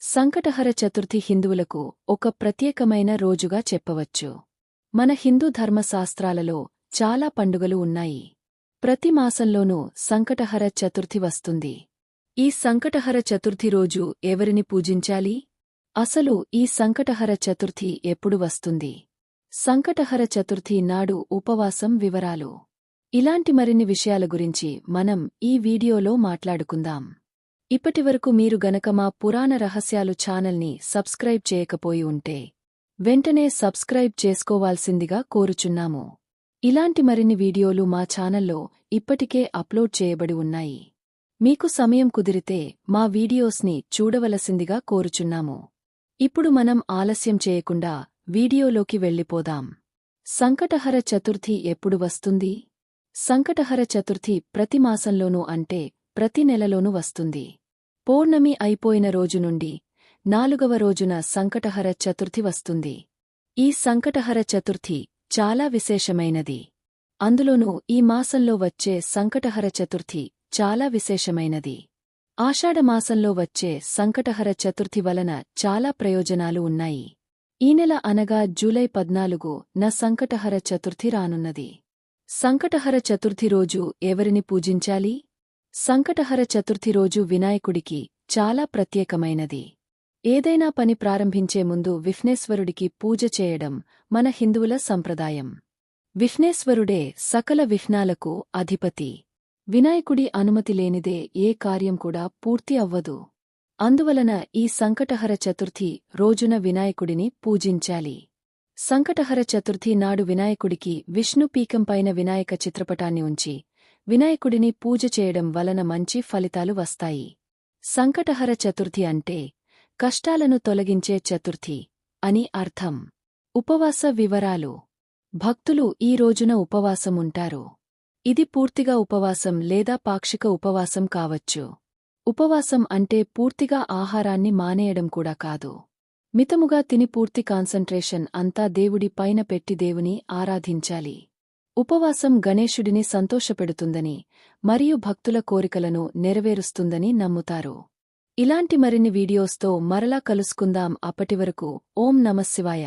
సంకటహర చతుర్థి హిందువులకు ఒక ప్రత్యేకమైన రోజుగా చెప్పవచ్చు. మన హిందూ ధర్మశాస్త్రాలలో చాలా పండుగలు ఉన్నాయి. ప్రతి మాసంలోనూ సంకటహర చతుర్థి వస్తుంది. ఈ సంకటహర చతుర్థి రోజు ఎవరిని పూజించాలి? అసలు ఈ సంకటహర చతుర్థి ఎప్పుడు వస్తుంది? సంకటహర చతుర్థి నాడు ఉపవాసం వివరాలు. ఇలాంటి మరిన్ని విషయాల గురించి మనం ఈ వీడియోలో మాట్లాడుకుందాం. ఇప్పటివరకు మీరు గనక మా పురాణ రహస్యాలు ఛానల్ని సబ్స్క్రైబ్ చేయకపోయి ఉంటే వెంటనే సబ్స్క్రైబ్ చేసుకోవాల్సిందిగా కోరుచున్నాము. ఇలాంటి మరిన్ని వీడియోలు మా ఛానల్లో ఇప్పటికే అప్లోడ్ చేయబడి ఉన్నాయి. మీకు సమయం కుదిరితే మా వీడియోస్ని చూడవలసిందిగా కోరుచున్నాము. ఇప్పుడు మనం ఆలస్యం చేయకుండా వీడియోలోకి వెళ్ళిపోదాం. సంకటహర చతుర్థి ఎప్పుడు వస్తుంది? సంకటహర చతుర్థి ప్రతి మాసంలోనూ అంటే ప్రతి నెలలోనూ వస్తుంది. పౌర్ణమి అయిపోయిన రోజు నుండి 4వ రోజున సంకటహర చతుర్థి వస్తుంది. ఈ సంకటహర చతుర్థి చాలా విశేషమైనది. అందులోనూ ఈ మాసంలో వచ్చే సంకటహర చతుర్థి చాలా విశేషమైనది. ఆషాఢమాసంలో వచ్చే సంకటహర చతుర్థి వలన చాలా ప్రయోజనాలు ఉన్నాయి. ఈ నెల అనగా జూలై 14న సంకటహర చతుర్థి రానున్నది. సంకటహర చతుర్థి రోజు ఎవరిని పూజించాలి? సంకటహర చతుర్థి రోజు వినాయకుడికి చాలా ప్రత్యేకమైనది. ఏదైనా పని ప్రారంభించే ముందు విఘ్నేశ్వరుడికి పూజ చేయడం మన హిందువుల సంప్రదాయం. విఘ్నేశ్వరుడే సకల విఘ్నాలకు అధిపతి. వినాయకుడి అనుమతి లేనిదే ఏ కార్యం కూడా పూర్తి అవ్వదు. అందువలన ఈ సంకటహర చతుర్థి రోజున వినాయకుడిని పూజించాలి. సంకటహర చతుర్థి నాడు వినాయకుడికి విష్ణు పీఠంపైన వినాయక చిత్రపటాన్ని ఉంచి వినాయకుడిని పూజ చేయడం వలన మంచి ఫలితాలు వస్తాయి. సంకటహర చతుర్థి అంటే కష్టాలను తొలగించే చతుర్థి అని అర్థం. ఉపవాస వివరాలు. భక్తులు ఈ రోజున ఉపవాసం ఉంటారు. ఇది పూర్తిగా ఉపవాసం లేదా పాక్షిక ఉపవాసం కావచ్చు. ఉపవాసం అంటే పూర్తిగా ఆహారాన్ని మానేయడం కూడా కాదు. మితముగా తిని పూర్తి కాన్సంట్రేషన్ అంతా దేవుడి పైన పెట్టి దేవుని ఆరాధించాలి. ఉపవాసం గణేశుడిని సంతోషపెడుతుందని మరియు భక్తుల కోరికలను నెరవేరుస్తుందని నమ్ముతారు. ఇలాంటి మరిన్ని వీడియోస్తో మరలా కలుసుకుందాం. అప్పటివరకు ఓం నమఃశివాయ.